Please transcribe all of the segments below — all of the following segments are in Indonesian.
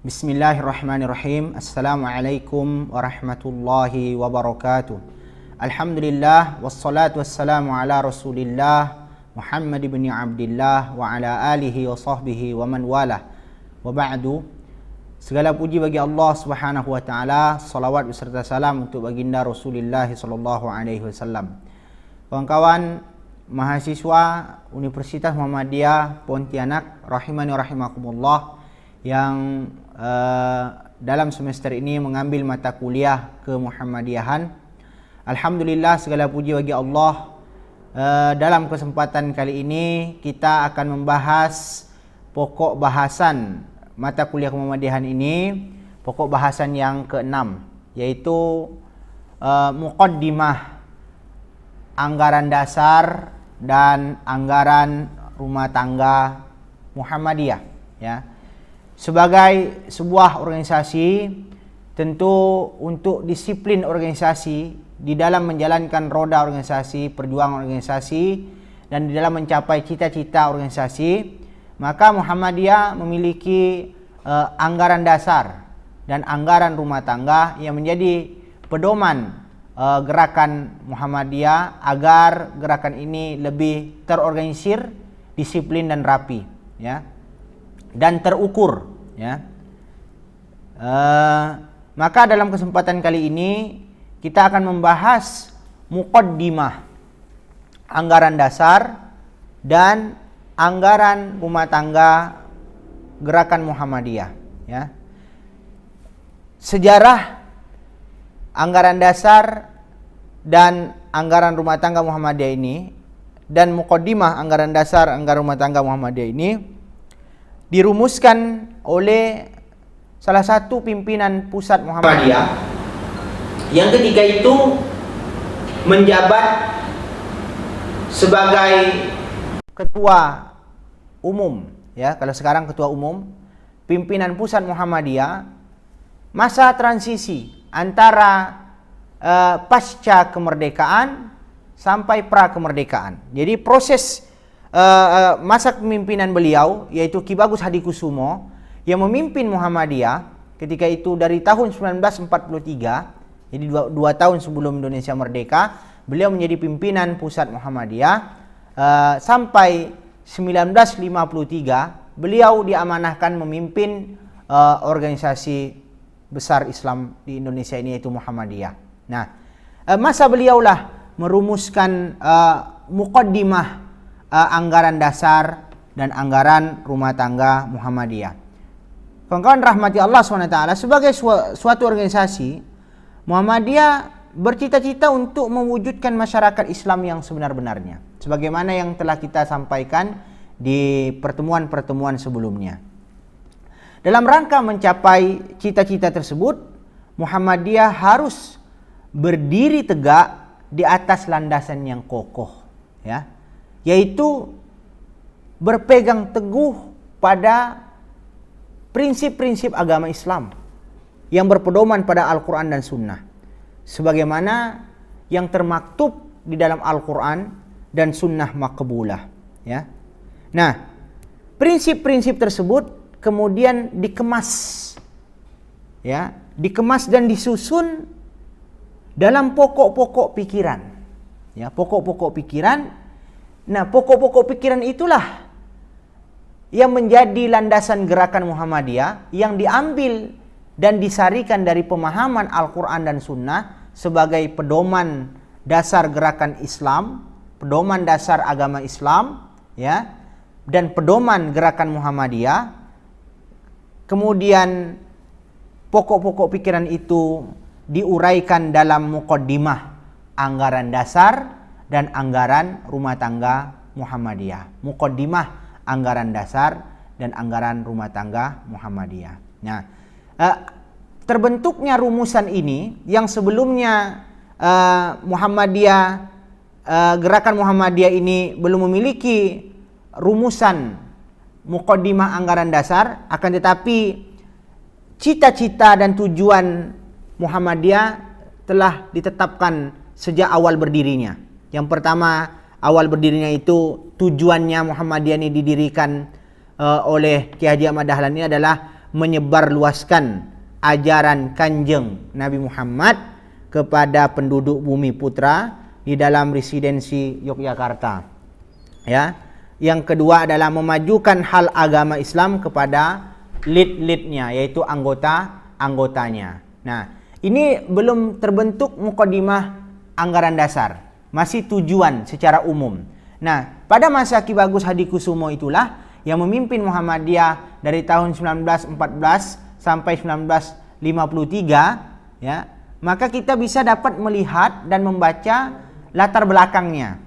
Bismillahirrahmanirrahim. Assalamualaikum warahmatullahi wabarakatuh. Alhamdulillah wassalatu wassalamu ala Rasulillah Muhammad ibn Abdullah wa ala alihi wa sahbihi wa man walah. Wa ba'du. Segala puji bagi Allah Subhanahu wa taala, salawat beserta salam untuk baginda Rasulullah sallallahu alaihi wasallam. Kawan-kawan mahasiswa Universitas Muhammadiyah Pontianak rahimani rahimakumullah yang dalam semester ini mengambil mata kuliah ke-Muhammadiyahan. Alhamdulillah, segala puji bagi Allah. Dalam kesempatan kali ini kita akan membahas pokok bahasan mata kuliah ke-Muhammadiyahan ini, pokok bahasan yang ke-6, yaitu muqaddimah anggaran dasar dan anggaran rumah tangga Muhammadiyah, ya. Sebagai sebuah organisasi, tentu untuk disiplin organisasi di dalam menjalankan roda organisasi, perjuangan organisasi, dan di dalam mencapai cita-cita organisasi, maka Muhammadiyah memiliki anggaran dasar dan anggaran rumah tangga yang menjadi pedoman gerakan Muhammadiyah agar gerakan ini lebih terorganisir, disiplin dan rapi, ya, dan terukur, ya. Maka dalam kesempatan kali ini kita akan membahas muqaddimah anggaran dasar dan anggaran rumah tangga gerakan Muhammadiyah, ya. Sejarah anggaran dasar dan anggaran rumah tangga Muhammadiyah ini dan muqaddimah anggaran dasar anggaran rumah tangga Muhammadiyah ini dirumuskan oleh salah satu pimpinan pusat Muhammadiyah yang ketika itu menjabat sebagai ketua umum, ya, kalau sekarang ketua umum pimpinan pusat Muhammadiyah masa transisi antara pasca kemerdekaan sampai pra kemerdekaan. Jadi proses masa kepemimpinan beliau, yaitu Ki Bagus Hadikusumo, yang memimpin Muhammadiyah ketika itu dari tahun 1943, jadi dua tahun sebelum Indonesia merdeka, beliau menjadi pimpinan pusat Muhammadiyah sampai 1953 beliau diamanahkan memimpin organisasi besar Islam di Indonesia ini, yaitu Muhammadiyah. Nah, masa beliaulah merumuskan muqaddimah anggaran dasar dan anggaran rumah tangga Muhammadiyah. Kawan-kawan rahmati Allah SWT, sebagai suatu organisasi, Muhammadiyah bercita-cita untuk mewujudkan masyarakat Islam yang sebenar-benarnya, sebagaimana yang telah kita sampaikan di pertemuan-pertemuan sebelumnya. Dalam rangka mencapai cita-cita tersebut, Muhammadiyah harus berdiri tegak di atas landasan yang kokoh, ya, yaitu berpegang teguh pada prinsip-prinsip agama Islam yang berpedoman pada Al-Quran dan Sunnah, sebagaimana yang termaktub di dalam Al-Quran dan Sunnah maqbulah, ya. Nah, prinsip-prinsip tersebut kemudian dikemas, ya, dikemas dan disusun dalam pokok-pokok pikiran, ya, pokok-pokok pikiran. Nah, pokok-pokok pikiran itulah yang menjadi landasan gerakan Muhammadiyah yang diambil dan disarikan dari pemahaman Al-Quran dan Sunnah sebagai pedoman dasar gerakan Islam, pedoman dasar agama Islam, ya, dan pedoman gerakan Muhammadiyah. Kemudian pokok-pokok pikiran itu diuraikan dalam muqaddimah anggaran dasar dan anggaran rumah tangga Muhammadiyah. Muqaddimah anggaran dasar dan anggaran rumah tangga Muhammadiyah. Nah, terbentuknya rumusan ini yang sebelumnya Muhammadiyah, gerakan Muhammadiyah ini belum memiliki rumusan muqaddimah anggaran dasar, akan tetapi cita-cita dan tujuan Muhammadiyah telah ditetapkan sejak awal berdirinya. Yang pertama, awal berdirinya itu tujuannya Muhammadiyah ini didirikan oleh Ki Haji Ahmad Dahlan ini adalah menyebarluaskan ajaran Kanjeng Nabi Muhammad kepada penduduk Bumi Putra di dalam residensi Yogyakarta. Ya. Yang kedua adalah memajukan hal agama Islam kepada lead-leadnya, yaitu anggotanya. Nah, ini belum terbentuk mukadimah anggaran dasar, masih tujuan secara umum. Nah, pada masa Ki Bagus Hadikusumo itulah yang memimpin Muhammadiyah dari tahun 1914 sampai 1953, ya. Maka kita bisa dapat melihat dan membaca latar belakangnya.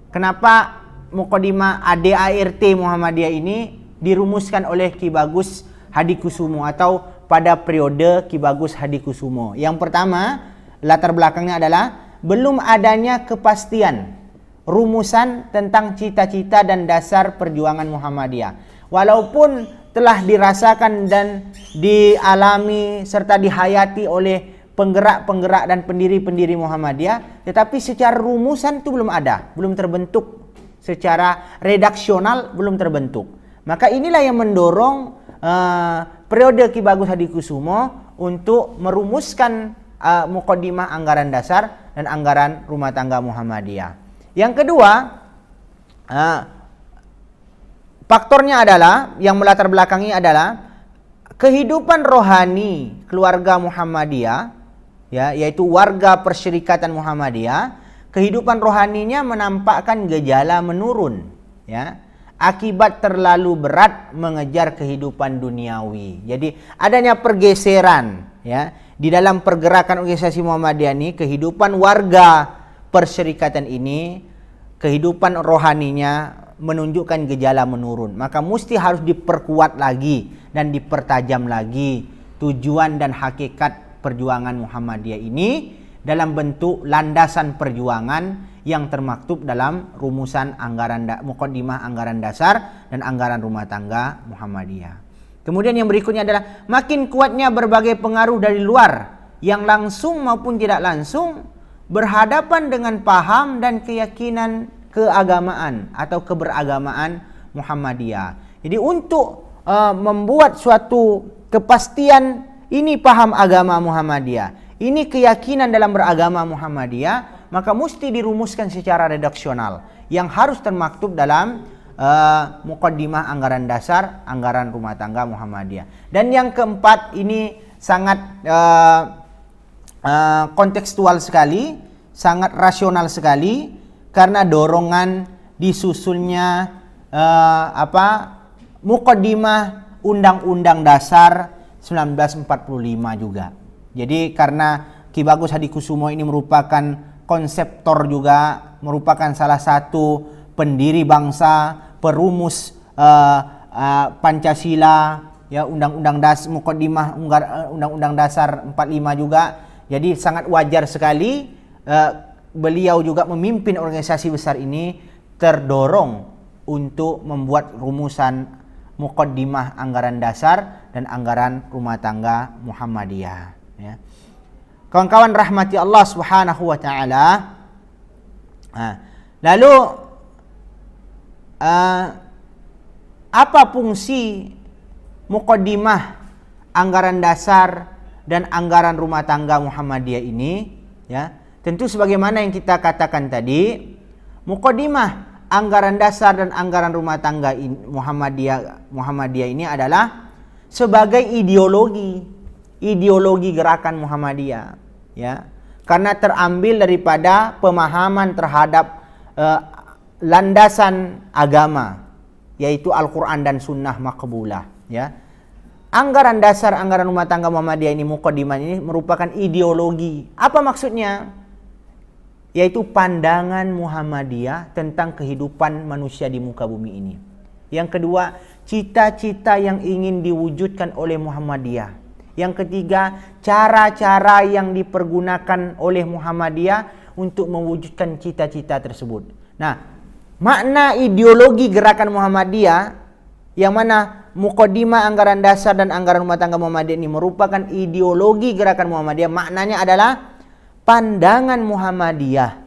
Kenapa mukadimah ADART Muhammadiyah ini dirumuskan oleh Ki Bagus Hadikusumo atau pada periode Ki Bagus Hadikusumo. Yang pertama, latar belakangnya adalah belum adanya kepastian rumusan tentang cita-cita dan dasar perjuangan Muhammadiyah. Walaupun telah dirasakan dan dialami serta dihayati oleh penggerak-penggerak dan pendiri-pendiri Muhammadiyah, tetapi secara rumusan itu belum ada, belum terbentuk. Secara redaksional belum terbentuk. Maka inilah yang mendorong periode Ki Bagus Hadikusumo untuk merumuskan mukadimah anggaran dasar dan anggaran rumah tangga Muhammadiyah. Yang kedua, faktornya adalah, yang melatar belakangi adalah kehidupan rohani keluarga Muhammadiyah, ya, yaitu warga persyarikatan Muhammadiyah. Kehidupan rohaninya menampakkan gejala menurun, ya, akibat terlalu berat mengejar kehidupan duniawi. Jadi adanya pergeseran, ya, di dalam pergerakan organisasi Muhammadiyah ini, kehidupan warga persyarikatan ini, kehidupan rohaninya menunjukkan gejala menurun. Maka mesti harus diperkuat lagi dan dipertajam lagi tujuan dan hakikat perjuangan Muhammadiyah ini dalam bentuk landasan perjuangan yang termaktub dalam rumusan mukadimah anggaran dasar dan anggaran rumah tangga Muhammadiyah. Kemudian yang berikutnya adalah makin kuatnya berbagai pengaruh dari luar yang langsung maupun tidak langsung berhadapan dengan paham dan keyakinan keagamaan atau keberagamaan Muhammadiyah. Jadi untuk membuat suatu kepastian ini paham agama Muhammadiyah, ini keyakinan dalam beragama Muhammadiyah, maka mesti dirumuskan secara redaksional yang harus termaktub dalam mukadimah anggaran dasar, anggaran rumah tangga Muhammadiyah. Dan yang keempat, ini sangat kontekstual sekali, sangat rasional sekali, karena dorongan disusulnya mukadimah Undang-Undang Dasar 1945 juga. Jadi karena Ki Bagus Hadikusumo ini merupakan konseptor juga, merupakan salah satu pendiri bangsa, perumus Pancasila, ya, Undang-Undang Dasar mukadimah Undang-Undang Dasar 45 juga. Jadi sangat wajar sekali beliau juga memimpin organisasi besar ini terdorong untuk membuat rumusan mukadimah anggaran dasar dan anggaran rumah tangga Muhammadiyah. Ya. Kawan-kawan rahmati Allah Subhanahu wa taala. Lalu apa fungsi mukadimah anggaran dasar dan anggaran rumah tangga Muhammadiyah ini? Ya, tentu sebagaimana yang kita katakan tadi, mukadimah anggaran dasar dan anggaran rumah tangga Muhammadiyah ini adalah sebagai ideologi gerakan Muhammadiyah, ya, karena terambil daripada pemahaman terhadap landasan agama, yaitu Al-Quran dan Sunnah Maqbulah, ya. Anggaran dasar, anggaran rumah tangga Muhammadiyah ini, mukadimah ini merupakan ideologi. Apa maksudnya? Yaitu pandangan Muhammadiyah tentang kehidupan manusia di muka bumi ini. Yang kedua, cita-cita yang ingin diwujudkan oleh Muhammadiyah. Yang ketiga, cara-cara yang dipergunakan oleh Muhammadiyah untuk mewujudkan cita-cita tersebut. Nah, makna ideologi gerakan Muhammadiyah, yang mana mukadimah anggaran dasar dan anggaran rumah tangga Muhammadiyah ini merupakan ideologi gerakan Muhammadiyah, maknanya adalah pandangan Muhammadiyah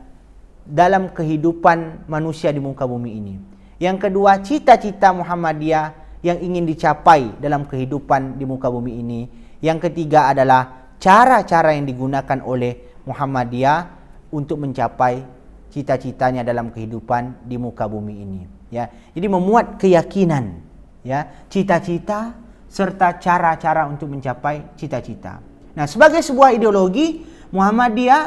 dalam kehidupan manusia di muka bumi ini. Yang kedua, cita-cita Muhammadiyah yang ingin dicapai dalam kehidupan di muka bumi ini. Yang ketiga adalah cara-cara yang digunakan oleh Muhammadiyah untuk mencapai cita-citanya dalam kehidupan di muka bumi ini. Ya, jadi memuat keyakinan, ya, cita-cita serta cara-cara untuk mencapai cita-cita. Nah, sebagai sebuah ideologi Muhammadiyah,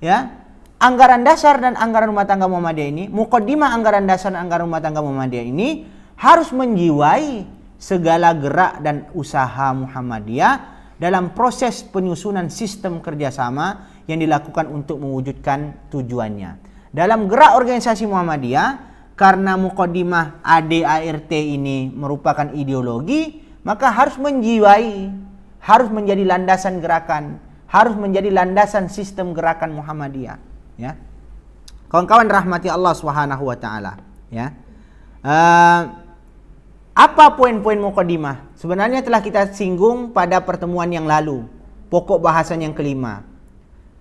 ya, anggaran dasar dan anggaran rumah tangga Muhammadiyah ini, mukaddimah anggaran dasar dan anggaran rumah tangga Muhammadiyah ini harus menjiwai segala gerak dan usaha Muhammadiyah dalam proses penyusunan sistem kerjasama yang dilakukan untuk mewujudkan tujuannya. Dalam gerak organisasi Muhammadiyah, karena mukaddimah ADART ini merupakan ideologi, maka harus menjiwai, harus menjadi landasan gerakan, harus menjadi landasan sistem gerakan Muhammadiyah. Ya, kawan-kawan rahmati Allah Subhanahu wa taala. Ya, apa poin-poin mukaddimah? Sebenarnya telah kita singgung pada pertemuan yang lalu, pokok bahasan yang kelima.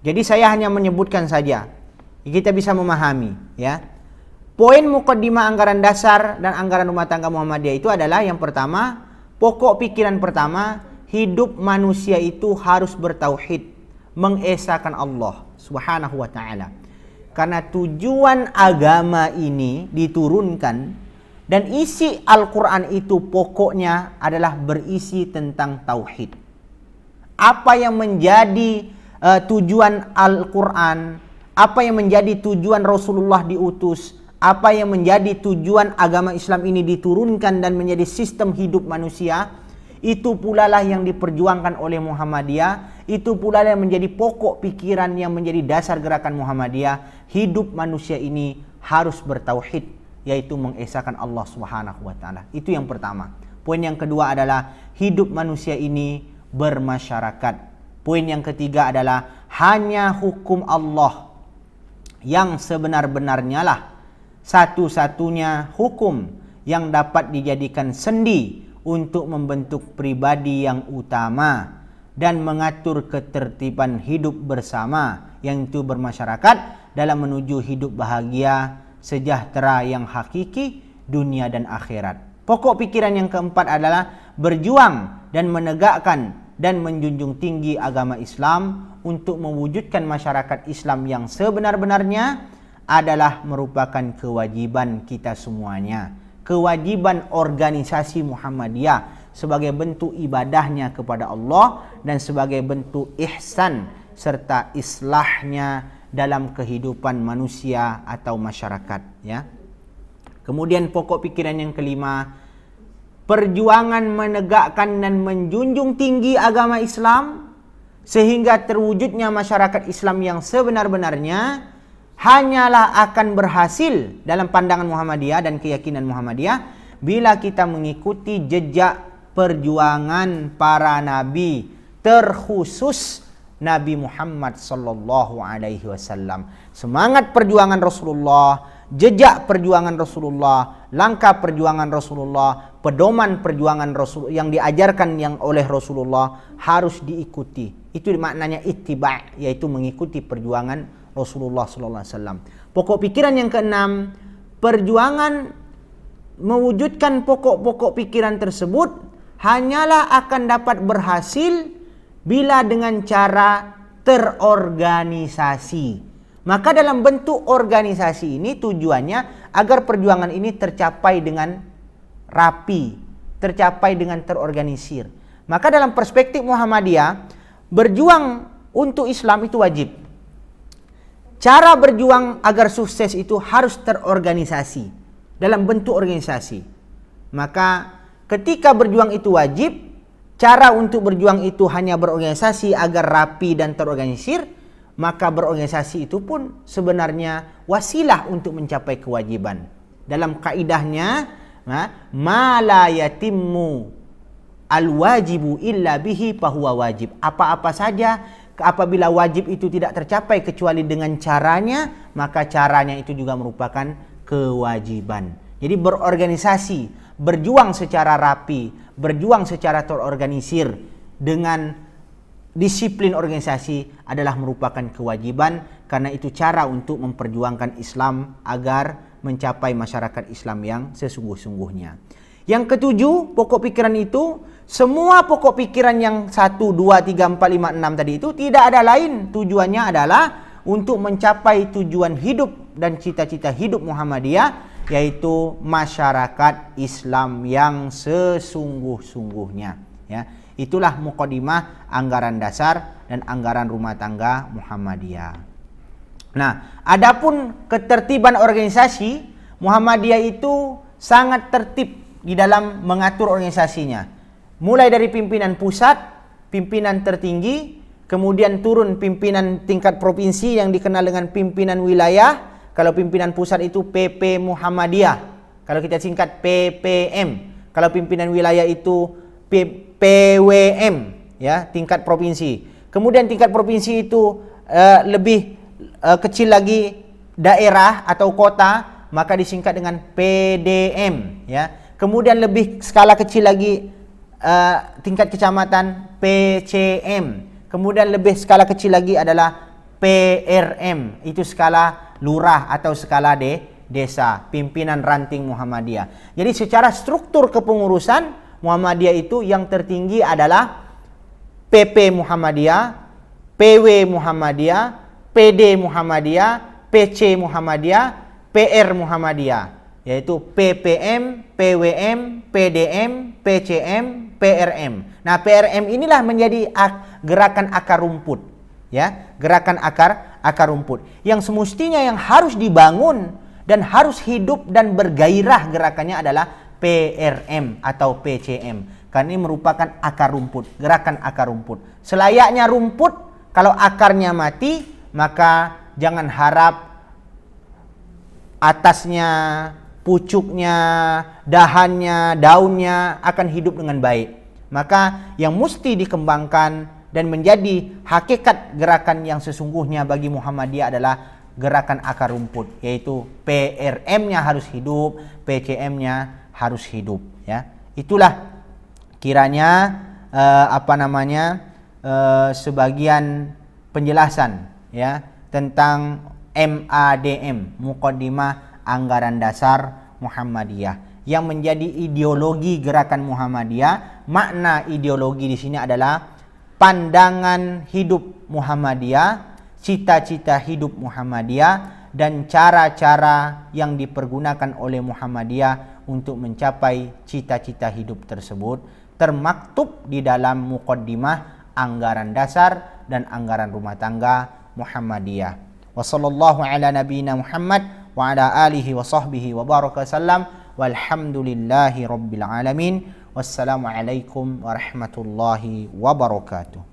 Jadi saya hanya menyebutkan saja, kita bisa memahami. Ya, poin mukaddimah anggaran dasar dan anggaran rumah tangga Muhammadiyah itu adalah yang pertama, pokok pikiran pertama, hidup manusia itu harus bertauhid, mengesahkan Allah Subhanahu wa taala. Karena tujuan agama ini diturunkan dan isi Al-Qur'an itu pokoknya adalah berisi tentang tauhid. Apa yang menjadi tujuan Al-Qur'an, apa yang menjadi tujuan Rasulullah diutus, apa yang menjadi tujuan agama Islam ini diturunkan dan menjadi sistem hidup manusia, itu pula lah yang diperjuangkan oleh Muhammadiyah, itu pula lah yang menjadi pokok pikiran yang menjadi dasar gerakan Muhammadiyah. Hidup manusia ini harus bertauhid, yaitu mengesahkan Allah Subhanahu wa taala. Itu yang pertama. Poin yang kedua adalah hidup manusia ini bermasyarakat. Poin yang ketiga adalah hanya hukum Allah yang sebenar-benarnya lah satu-satunya hukum yang dapat dijadikan sendi untuk membentuk pribadi yang utama dan mengatur ketertiban hidup bersama, yang itu bermasyarakat dalam menuju hidup bahagia, sejahtera yang hakiki dunia dan akhirat. Pokok pikiran yang keempat adalah berjuang dan menegakkan dan menjunjung tinggi agama Islam untuk mewujudkan masyarakat Islam yang sebenar-benarnya adalah merupakan kewajiban kita semuanya. Kewajiban organisasi Muhammadiyah sebagai bentuk ibadahnya kepada Allah dan sebagai bentuk ihsan serta islahnya dalam kehidupan manusia atau masyarakat. Ya. Kemudian pokok pikiran yang kelima, perjuangan menegakkan dan menjunjung tinggi agama Islam sehingga terwujudnya masyarakat Islam yang sebenar-benarnya hanyalah akan berhasil dalam pandangan Muhammadiyah dan keyakinan Muhammadiyah bila kita mengikuti jejak perjuangan para nabi, terkhusus Nabi Muhammad sallallahu alaihi wasallam. Semangat perjuangan Rasulullah, jejak perjuangan Rasulullah, langkah perjuangan Rasulullah, pedoman perjuangan Rasul yang diajarkan yang oleh Rasulullah harus diikuti. Itu maknanya ittiba', yaitu mengikuti perjuangan Rasulullah sallallahu alaihi wasallam. Pokok pikiran yang keenam, perjuangan mewujudkan pokok-pokok pikiran tersebut hanyalah akan dapat berhasil bila dengan cara terorganisasi. Maka dalam bentuk organisasi ini tujuannya agar perjuangan ini tercapai dengan rapi, tercapai dengan terorganisir. Maka dalam perspektif Muhammadiyah, berjuang untuk Islam itu wajib. Cara berjuang agar sukses itu harus terorganisasi dalam bentuk organisasi. Maka ketika berjuang itu wajib, cara untuk berjuang itu hanya berorganisasi agar rapi dan terorganisir, maka berorganisasi itu pun sebenarnya wasilah untuk mencapai kewajiban. Dalam kaidahnya, ma la yatimmu al-wajibu illa bihi fahuwa wajib. Apa-apa saja apabila wajib itu tidak tercapai kecuali dengan caranya, maka caranya itu juga merupakan kewajiban. Jadi berorganisasi, berjuang secara rapi, berjuang secara terorganisir dengan disiplin organisasi adalah merupakan kewajiban, karena itu cara untuk memperjuangkan Islam agar mencapai masyarakat Islam yang sesungguh-sungguhnya. Yang ketujuh, pokok pikiran itu, semua pokok pikiran yang 1, 2, 3, 4, 5, 6 tadi itu tidak ada lain. Tujuannya adalah untuk mencapai tujuan hidup dan cita-cita hidup Muhammadiyah, yaitu masyarakat Islam yang sesungguh-sungguhnya. Ya, itulah muqaddimah anggaran dasar dan anggaran rumah tangga Muhammadiyah. Nah, adapun ketertiban organisasi, Muhammadiyah itu sangat tertib di dalam mengatur organisasinya. Mulai dari pimpinan pusat, pimpinan tertinggi, kemudian turun pimpinan tingkat provinsi yang dikenal dengan pimpinan wilayah. Kalau pimpinan pusat itu PP Muhammadiyah, kalau kita singkat PPM. Kalau pimpinan wilayah itu PWM, ya, tingkat provinsi. Kemudian tingkat provinsi itu lebih kecil lagi daerah atau kota, maka disingkat dengan PDM, ya. Kemudian lebih skala kecil lagi tingkat kecamatan PCM. Kemudian lebih skala kecil lagi adalah PRM, itu skala lurah atau skala desa, pimpinan ranting Muhammadiyah. Jadi secara struktur kepengurusan Muhammadiyah itu yang tertinggi adalah PP Muhammadiyah, PW Muhammadiyah, PD Muhammadiyah, PC Muhammadiyah, PR Muhammadiyah, yaitu PPM, PWM, PDM, PCM, PRM. Nah, PRM inilah menjadi gerakan akar rumput, ya, gerakan akar rumput yang semestinya yang harus dibangun dan harus hidup dan bergairah gerakannya adalah PRM atau PCM, karena ini merupakan akar rumput, gerakan akar rumput. Selayaknya rumput, kalau akarnya mati, maka jangan harap atasnya, pucuknya, dahannya, daunnya akan hidup dengan baik. Maka yang mesti dikembangkan dan menjadi hakikat gerakan yang sesungguhnya bagi Muhammadiyah adalah gerakan akar rumput, yaitu PRM-nya harus hidup, PCM-nya harus hidup, ya. Itulah kiranya sebagian penjelasan, ya, tentang MADM, Muqaddimah Anggaran Dasar Muhammadiyah, yang menjadi ideologi gerakan Muhammadiyah. Makna ideologi di sini adalah pandangan hidup Muhammadiyah, cita-cita hidup Muhammadiyah, dan cara-cara yang dipergunakan oleh Muhammadiyah untuk mencapai cita-cita hidup tersebut, termaktub di dalam Muqaddimah Anggaran Dasar dan Anggaran Rumah Tangga Muhammadiyah. Wa sallallahu ala nabiyyina Muhammad wa ala alihi wa sahbihi wa baraka sallam, walhamdulillahi rabbil alamin. Wassalamualaikum warahmatullahi wabarakatuh.